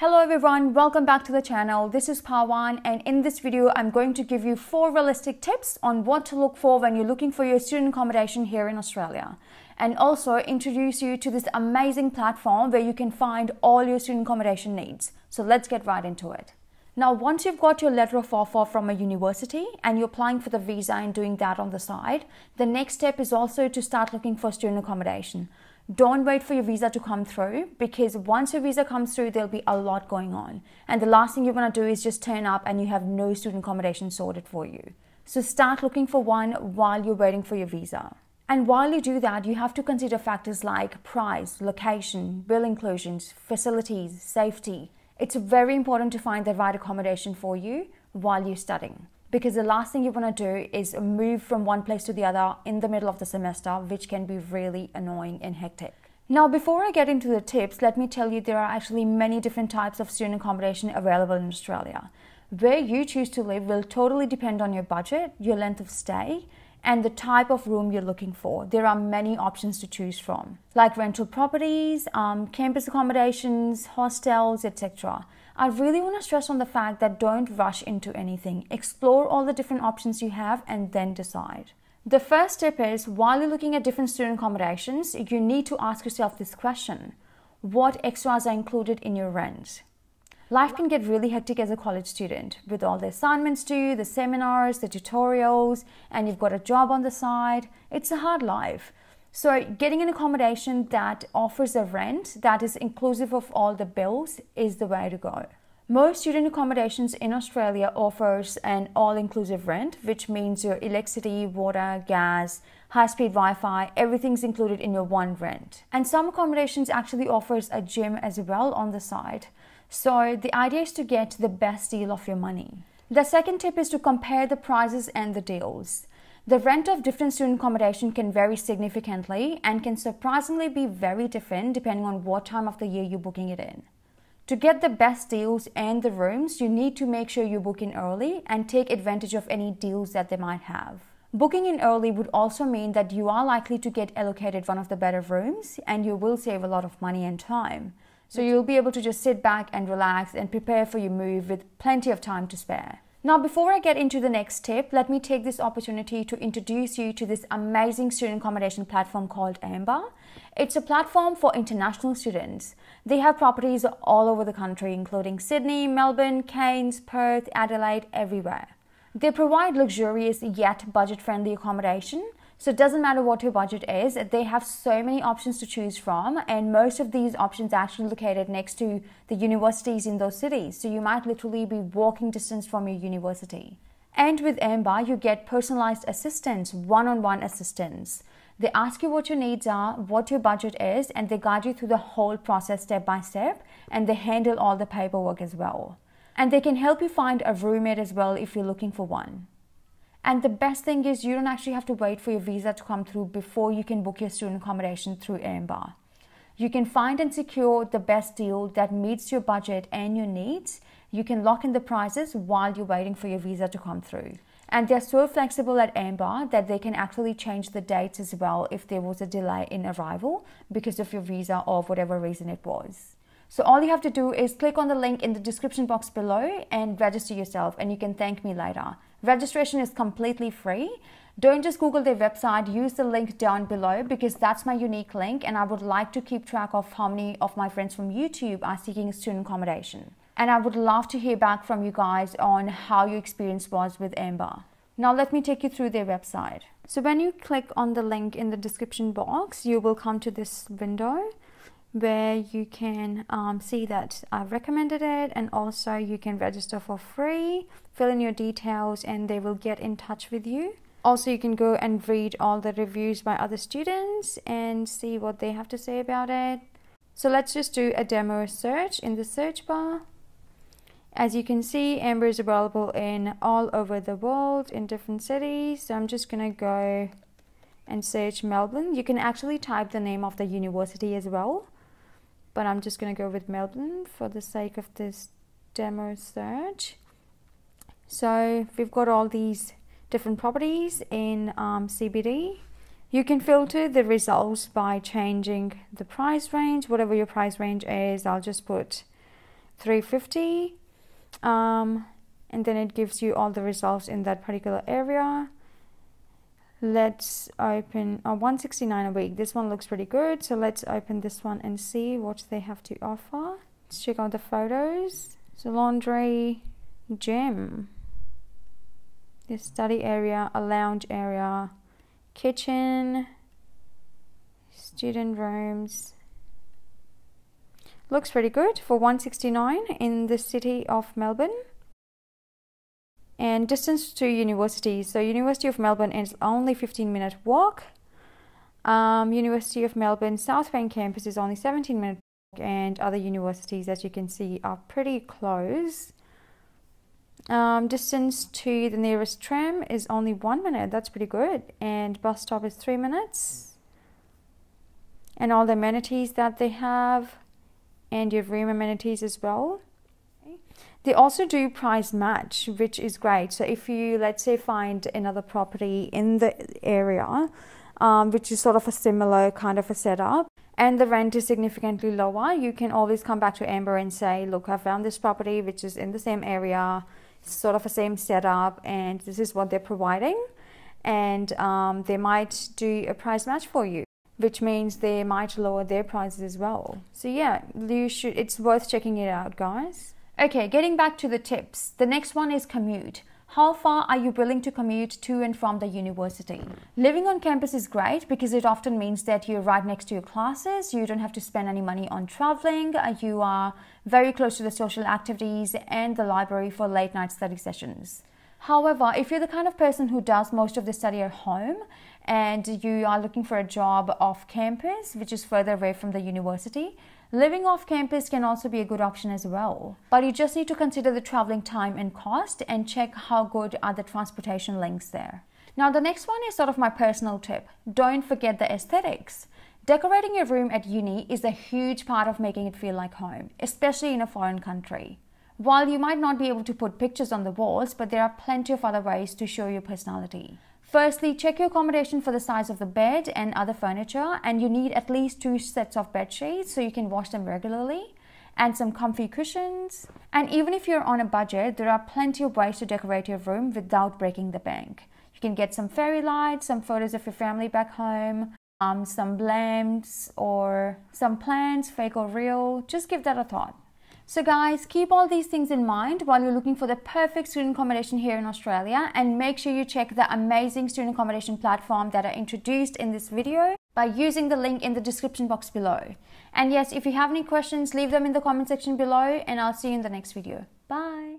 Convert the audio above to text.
Hello everyone, welcome back to the channel. This is Pawan, and in this video I'm going to give you 4 realistic tips on what to look for when you're looking for your student accommodation here in Australia, and also introduce you to this amazing platform where you can find all your student accommodation needs. So let's get right into it. Now, once you've got your letter of offer from a university and you're applying for the visa and doing that on the side, the next step is also to start looking for student accommodation. Don't wait for your visa to come through, because once your visa comes through, there'll be a lot going on. And the last thing you want to do is just turn up and you have no student accommodation sorted for you. So start looking for one while you're waiting for your visa. And while you do that, you have to consider factors like price, location, bill inclusions, facilities, safety. It's very important to find the right accommodation for you while you're studying, because the last thing you want to do is move from one place to the other in the middle of the semester, which can be really annoying and hectic. Now, before I get into the tips, let me tell you there are actually many different types of student accommodation available in Australia. Where you choose to live will totally depend on your budget, your length of stay, and the type of room you're looking for. There are many options to choose from, like rental properties, campus accommodations, hostels, etc. I really want to stress on the fact that don't rush into anything. Explore all the different options you have and then decide. The first tip is, while you're looking at different student accommodations, you need to ask yourself this question: what extras are included in your rent? Life can get really hectic as a college student, with all the assignments due, the seminars, the tutorials, and you've got a job on the side. It's a hard life. So getting an accommodation that offers a rent that is inclusive of all the bills is the way to go. Most student accommodations in Australia offers an all-inclusive rent, which means your electricity, water, gas, high-speed Wi-Fi, everything's included in your one rent. And some accommodations actually offers a gym as well on the side. So the idea is to get the best deal of your money. The second tip is to compare the prices and the deals. The rent of different student accommodation can vary significantly and can surprisingly be very different depending on what time of the year you're booking it in. To get the best deals and the rooms, you need to make sure you book in early and take advantage of any deals that they might have. Booking in early would also mean that you are likely to get allocated one of the better rooms, and you will save a lot of money and time. So you'll be able to just sit back and relax and prepare for your move with plenty of time to spare. Now, before I get into the next tip, let me take this opportunity to introduce you to this amazing student accommodation platform called AMBA. It's a platform for international students. They have properties all over the country, including Sydney, Melbourne, Cairns, Perth, Adelaide, everywhere. They provide luxurious yet budget-friendly accommodation. So it doesn't matter what your budget is, they have so many options to choose from, and most of these options are actually located next to the universities in those cities. So you might literally be walking distance from your university. And with AMBA, you get personalized assistance, one-on-one assistance. They ask you what your needs are, what your budget is, and they guide you through the whole process step by step, and they handle all the paperwork as well. And they can help you find a roommate as well if you're looking for one. And the best thing is, you don't actually have to wait for your visa to come through before you can book your student accommodation through AMBA. You can find and secure the best deal that meets your budget and your needs. You can lock in the prices while you're waiting for your visa to come through. And they're so flexible at AMBA that they can actually change the dates as well if there was a delay in arrival because of your visa or whatever reason it was. So all you have to do is click on the link in the description box below and register yourself, and you can thank me later. Registration is completely free. Don't just Google their website, use the link down below, because that's my unique link, and I would like to keep track of how many of my friends from YouTube are seeking student accommodation. And I would love to hear back from you guys on how your experience was with AMBA. Now let me take you through their website. So when you click on the link in the description box, you will come to this window where you can see that I've recommended it, and also you can register for free, fill in your details, and they will get in touch with you. Also, you can go and read all the reviews by other students and see what they have to say about it. So let's just do a demo search in the search bar. As you can see, AMBA is available in all over the world in different cities. So I'm just gonna go and search Melbourne. You can actually type the name of the university as well, but I'm just going to go with Melbourne for the sake of this demo search. So we've got all these different properties in CBD. You can filter the results by changing the price range, whatever your price range is. I'll just put 350, and then it gives you all the results in that particular area. Let's open 169 a week. This one looks pretty good, so let's open this one and see what they have to offer. Let's check out the photos. So laundry, gym, the study area, a lounge area, kitchen, student rooms. Looks pretty good for 169 in the city of Melbourne. And distance to university. So University of Melbourne is only 15-minute walk. University of Melbourne South Bank campus is only 17-minute walk, and other universities, as you can see, are pretty close. Distance to the nearest tram is only 1 minute. That's pretty good. And bus stop is 3 minutes. And all the amenities that they have, and your room amenities as well. They also do price match, which is great. So if you, let's say, find another property in the area, which is sort of a similar kind of a setup, and the rent is significantly lower, you can always come back to AMBA and say, look, I found this property which is in the same area, sort of a same setup, and this is what they're providing. And they might do a price match for you, which means they might lower their prices as well. So yeah, it's worth checking it out, guys. Okay, getting back to the tips. The next one is commute. How far are you willing to commute to and from the university? Living on campus is great because it often means that you're right next to your classes. You don't have to spend any money on traveling. You are very close to the social activities and the library for late night study sessions. However, if you're the kind of person who does most of the study at home and you are looking for a job off campus, which is further away from the university, living off campus can also be a good option as well. But you just need to consider the traveling time and cost and check how good are the transportation links there. Now, the next one is sort of my personal tip. Don't forget the aesthetics. Decorating your room at uni is a huge part of making it feel like home, especially in a foreign country. While you might not be able to put pictures on the walls, but there are plenty of other ways to show your personality. Firstly, check your accommodation for the size of the bed and other furniture, and you need at least 2 sets of bed sheets so you can wash them regularly, and some comfy cushions. And even if you're on a budget, there are plenty of ways to decorate your room without breaking the bank. You can get some fairy lights, some photos of your family back home, some lamps or some plants, fake or real. Just give that a thought. So guys, keep all these things in mind while you're looking for the perfect student accommodation here in Australia, and make sure you check the amazing student accommodation platform that are introduced in this video by using the link in the description box below. And yes, if you have any questions, leave them in the comment section below, and I'll see you in the next video. Bye!